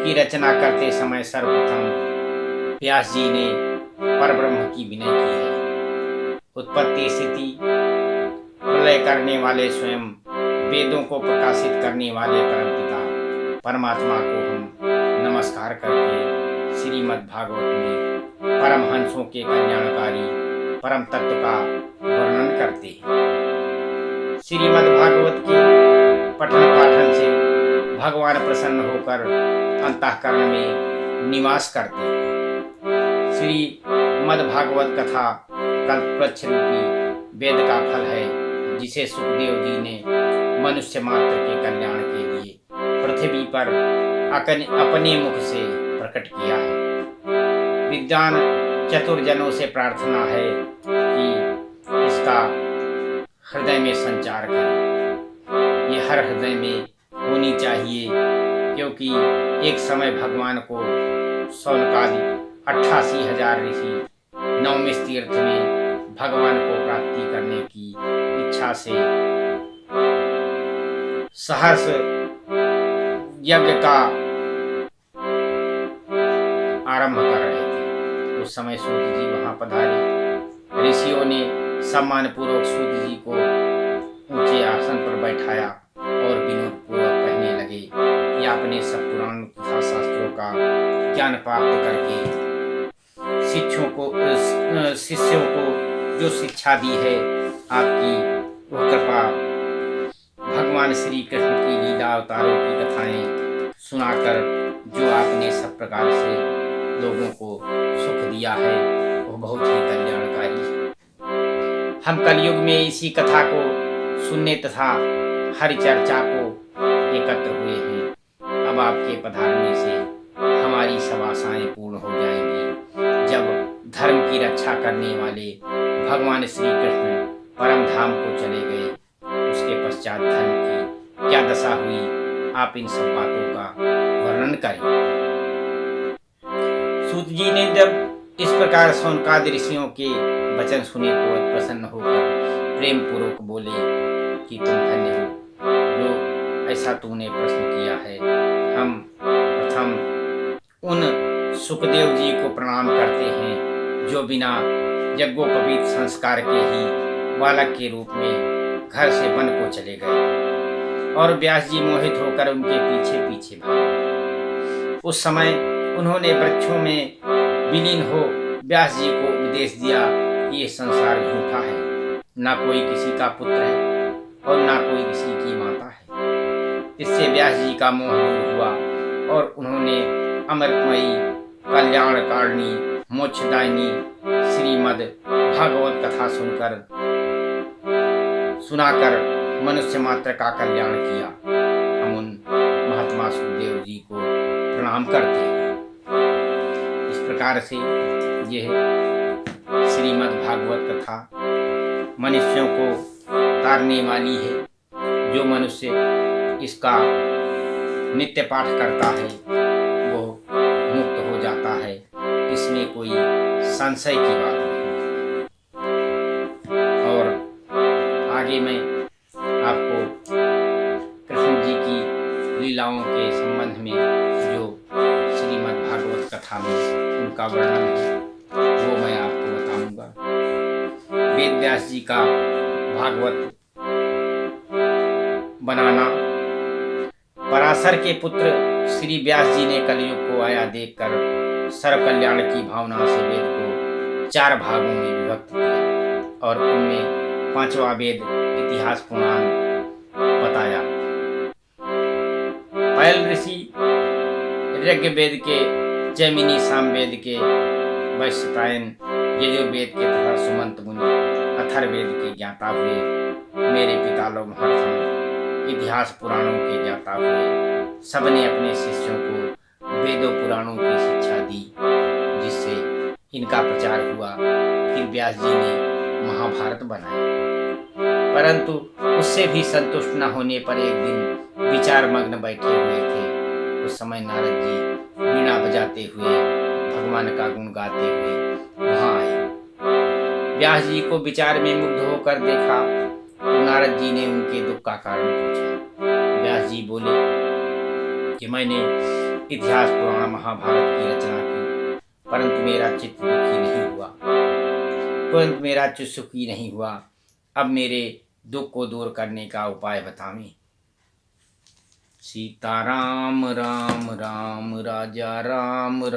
की रचना करते समय सर्वप्रथम व्यास जी ने परब्रह्म की विनय की है। उत्पत्ति स्थिति प्रलय करने वाले स्वयं, वेदों को प्रकाशित करने वाले परमपिता परमात्मा को हम नमस्कार करके श्रीमद् भागवत में परमहंसों के कल्याणकारी परम तत्व का वर्णन करते हैं। श्रीमद् भागवत के पठन पाठन से भगवान प्रसन्न होकर अंतःकरण में निवास करते हैं। श्रीमद् भागवत कथा कल्पवृक्ष रूपी वेद का फल है, जिसे सुखदेव जी ने मनुष्य मात्र के कल्याण के लिए पृथ्वी पर अपने मुख से प्रकट किया है। विद्वान चतुर्जनों से प्रार्थना है कि इसका हृदय में संचार करें। ये हर हृदय में होनी चाहिए, क्योंकि एक समय भगवान को शौनकादि 88,000 ऋषि नवमेश तीर्थ में भगवान को प्राप्ति करने की इच्छा से सहर्ष यज्ञ का आरंभ कर रहे थे। उस समय सूत जी वहां पधारे। ऋषियों ने सम्मान पूर्वक सूत जी को ऊंचे आसन पर बैठाया और विनोद पूर्वक कहने लगे कि आपने सब पुराण तथा शास्त्रों का ज्ञान प्राप्त करके शिष्यों को जो शिक्षा दी है, आपकी वो कृपा भगवान श्री कृष्ण की लीला अवतारों की कथाएं सुनाकर जो आपने सब प्रकार से लोगों को सुख दिया है, वो बहुत ही कल्याणकारी है। हम कलयुग में इसी कथा को सुनने तथा हरि चर्चा को एकत्र हुए हैं। अब आपके पधारने से हमारी सब आशाएं पूर्ण हो जाएंगी। जब धर्म की रक्षा करने वाले भगवान श्री कृष्ण परम धाम को चले गए, उसके पश्चात धर्म की क्या दशा हुई, आप इन सब बातों का वर्णन करें। सूत जी ने जब इस प्रकार शौनकादि ऋषियों के वचन सुने तो प्रसन्न होकर प्रेम पूर्वक बोले कि तुम धन्य हो जो ऐसा तूने प्रश्न किया है। हम प्रथम उन सुखदेव जी को प्रणाम करते हैं जो बिना यज्ञोपवीत संस्कार के ही बालक के रूप में घर से वन को चले गए और व्यास जी मोहित होकर उनके पीछे पीछे भागे। उस समय उन्होंने वृक्षों में विलीन हो व्यास जी को उपदेश दिया कि ये संसार झूठा है, ना कोई किसी का पुत्र है और ना कोई किसी की माता है। इससे व्यास जी का मोह दूर हुआ और उन्होंने अमृतमयी कल्याणकारिणी मोक्षदायिनी श्रीमद् भागवत कथा सुनाकर मनुष्य मात्र का कल्याण किया। हम उन महात्मा सुखदेव जी को प्रणाम करते हैं। इस प्रकार से यह श्रीमद् भागवत कथा मनुष्यों को तारने वाली है। जो मनुष्य इसका नित्य पाठ करता है वो मुक्त हो जाता है, इसमें कोई संशय की बात नहीं। और आगे मैं आपको कृष्ण जी की लीलाओं के संबंध में जो श्रीमद् भागवत कथा में उनका वर्णन है वो मैं आपको बताऊंगा। वेद व्यास जी का भागवत बनाना। पराशर के पुत्र श्री व्यास जी ने कलयुग को आया देखकर सर्व कल्याण की भावना से वेद को 4 भागों में विभक्त किया और उनमें 5वां वेद इतिहास पुराण बताया। पैल ऋषि ऋग्वेद के, जैमिनी सामवेद के, वैशंपायन यजुर्वेद के तथा सुमंत मुनि अथर्ववेद के ज्ञाता हुए। मेरे पिता लोग हरसम इतिहास पुराणों के ज्ञाता हुए। सबने अपने शिष्यों को वेदों पुराणों की शिक्षा दी, जिससे इनका प्रचार हुआ। फिर व्यास जी ने महाभारत बनाया, परंतु उससे भी संतुष्ट न होने पर एक दिन विचार मग्न बैठे हुए थे। उस समय नारद जी वीणा बजाते हुए भगवान का गुण गाते हुए वहां आए। व्यास जी को विचार में मुग्ध होकर देखा तो नारद जी ने उनके दुख का कारण पूछा। व्यास जी बोले कि मैंने इतिहास पुराण महाभारत की रचना की, परंतु मेरा चित्त दुखी नहीं हुआ, परंतु मेरा चित्त सुखी नहीं हुआ। अब मेरे दुख को दूर करने का उपाय बतावें। सीता राम राम राम राजा राम।